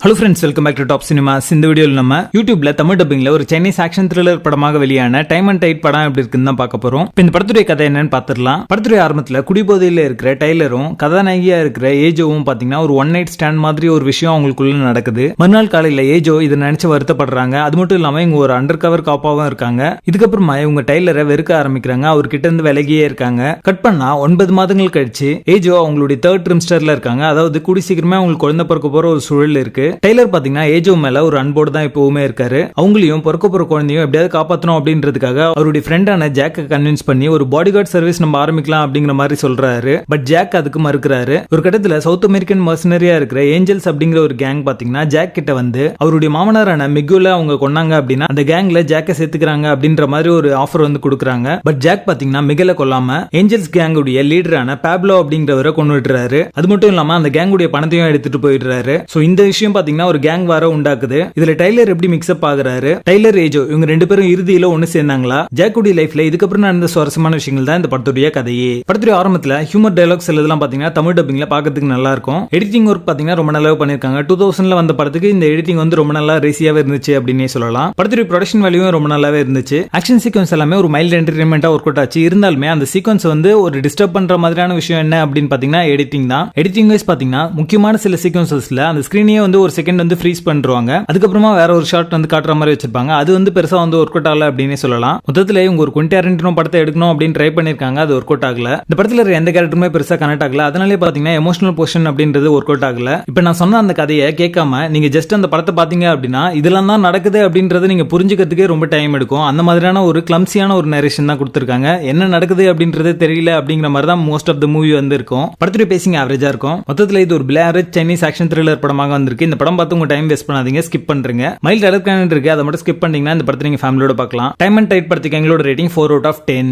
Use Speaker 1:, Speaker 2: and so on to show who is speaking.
Speaker 1: Hello friends, welcome back to Top Cinemas. இந்த வீடியோவில் நம்ம யூடியூப்ல தமிழ் டப்பிங்ல ஒரு சைனீஸ் ஆக்ஷன் த்ரில்லர் படமாக வெளியான டைம் அண்ட் டைட் படம் எப்படி இருக்குன்னு தான் பார்க்க போறோம். இந்த படத்துடைய கதை என்னன்னு பார்த்துடலாம். படத்துடைய ஆரம்பத்தில் குடிபோதையில் இருக்கிற டைலரும் கதாநாயகியா இருக்கிற ஏஜோவும் பாத்தீங்கன்னா ஒரு ஒன் நைட் ஸ்டாண்ட் மாதிரி ஒரு விஷயம் அவங்களுக்குள்ள நடக்குது. மறுநாள் காலையில ஏஜோ இதை நினைச்சு வருத்தப்படுறாங்க. அது மட்டும் இல்லாம இவங்க ஒரு அண்டர் கவர் காப்பாவும் இருக்காங்க. இதுக்கப்புறமா இவங்க டைலரை வெறுக்க ஆரம்பிக்கிறாங்க. அவர்கிட்ட இருந்து விலகியே இருக்காங்க. கட் பண்ணா 9 மாதங்கள் கழிச்சு ஏஜோ அவங்களுடைய தேர்ட் ட்ரிம்ஸ்டர்ல இருக்காங்க. அதாவது கூடி சீக்கிரமே அவங்களுக்கு குழந்தை பிறக்க போற ஒரு சூழல் இருக்கு. டைலர் பாத்தீங்கன்னா ஏஜோ மேல ஒரு அன்போடு தான் எப்பவுமே இருக்காரு. அவங்களையும் பிறக்க போற குழந்தையும் எப்படியாவது காப்பாற்றணும் அப்படின்றதுக்காக அவருடைய ஃப்ரெண்டான ஜாக்க கன்வின்ஸ் பண்ணி ஒரு பாடி கார்டு சர்வீஸ் நம்ம ஆரம்பிக்கலாம் அப்படிங்கிற மாதிரி சொல்றாரு. பட் ஜாக் அதுக்கு மறுக்கிறாரு. ஒரு கட்டத்துல சவுத் அமெரிக்கன் மர்சனரியா இருக்கிற ஏஞ்சல்ஸ் அப்படிங்கிற ஒரு கேங் பாத்தீங்கன்னா ஜாக் கிட்ட வந்து அவருடைய மாமனாரான மிகுல அவங்க கொண்டாங்க அப்படின்னா அந்த கேங்ல ஜாக்க சேர்த்துக்கிறாங்க அப்படின்ற மாதிரி ஒரு ஆஃபர் வந்து கொடுக்குறாங்க. பட் ஜாக் பாத்தீங்கன்னா மிகல கொல்லாம ஏஞ்சல்ஸ் கேங்குடைய லீடரான பாப்லோ அப்படிங்கிறவரை கொண்டு விட்டுறாரு. அது மட்டும் இல்லாம அந்த கேங்குடைய பணத்தையும் எடுத்துட்டு போயிடுறாரு. சோ இந்த விஷயம் பாத்தீங்கன்னா ஒரு கேங் வார உண்டாக்குது. இதுல டைலர் எப்படி மிக்ஸ்அப் ஆகுறாரு, டைலர் ஏஜோ இவங்க ரெண்டு பேரும் இறுதியில ஒன்னு சேர்ந்தாங்களா, ஜாக்குடைய லைஃப்ல இதுக்கப்புறம் நடந்த சுவாரஸ்யமான விஷயங்கள் தான் இந்த படத்துடைய கதையே. படத்துடைய ஆரம்பத்துல ஹியூமர் டயலாக்ஸ் எல்லாம் பாத்தீங்கன்னா தமிழ் டப்பிங்ல பாக்கிறதுக்கு நல்லா இருக்கும். எடிட்டிங் ஒர்க் பாத்தீங்கன்னா ரொம்ப நல்லா பண்ணிருக்காங்க. 2000ல வந்த படத்துக்கு இந்த எடிட்டிங் வந்து ரொம்ப நல்லா ரேசியாவே இருந்துச்சு அப்படின்னே சொல்லலாம். படத்துடைய ப்ரொடக்ஷன் வேல்யூவும் ரொம்ப நல்லாவே இருந்துச்சு. ஆக்ஷன் சீக்வன்ஸ் எல்லாமே ஒரு மைல்டு என்டர்டைன்மெண்டா ஒர்க் அவுட் ஆச்சு. இருந்தாலுமே அந்த சீக்வன்ஸ் வந்து ஒரு டிஸ்டர்ப் பண்ற மாதிரியான விஷயம் என்ன அப்படின்னு பாத்தீங்கன்னா எடிட்டிங் தான். எடிட்டிங் வைஸ் பாத்தீங்கன்னா முக்கியமான சில சீக்வன்சஸ்ல அந்த ஸ்கிரீனையே வந்து ஒரு செகண்ட் வந்து ஃப்ரீஸ் பண்றாங்க. அதுக்கப்புறமா வேற ஒரு ஷாட் வந்து காட்டுற மாதிரி வச்சிருப்பாங்க. அது வந்து பெருசா வந்து ஒர்க் அவுட் ஆகல அப்படின்னு சொல்லலாம். மொத்தத்துல இவங்க ஒரு குவென்டின் படத்தை எடுக்கணும் அப்படின்னு ட்ரை பண்ணிருக்காங்க. அது ஒர்க் அவுட் ஆகல. இந்த படத்துல எந்த கேரக்டருமே பெருசா கனெக்ட் ஆகல. அதனாலே பாத்தீங்கன்னா எமோஷனல் போர்ஷன் அப்படின்றது ஒர்க் அவுட் ஆகல. இப்ப நான் சொன்ன அந்த கதையை கேட்காம நீங்க ஜஸ்ட் அந்த படத்தை பாத்தீங்க அப்படின்னா இதெல்லாம் தான் நடக்குது அப்படின்றது நீங்க புரிஞ்சுக்கிறதுக்கே ரொம்ப டைம் எடுக்கும். அந்த மாதிரியான ஒரு கிளம்சியான ஒரு நரேஷன் தான் கொடுத்திருக்காங்க. என்ன நடக்குது அப்படின்றது தெரியல அப்படிங்கிற மாதிரி தான் மோஸ்ட் ஆஃப் த மூவி வந்து இருக்கும். படத்துடைய பேசிங் ஆவரேஜா இருக்கும். மொத்தத்துல இது ஒரு பிளேவரேஜ் சைனீஸ் ஆக்ஷன் த்ரில்லர் படமாக வந்திருக்கு. இந்த படம் பார்த்து உங்க டைம் வேஸ்ட் பண்ணாதீங்க, ஸ்கிப் பண்றீங்க. மைல்ட் அலர்ட் இருக்கு, அதை மட்டும் ஸ்கிப் பண்ணீங்கன்னா இந்த படத்தை நீங்க ஃபேமிலியோட பார்க்கலாம். டைம் அண்ட் டைட் படத்துக்கு எங்களோட ரேட்டிங் 4 out of 10.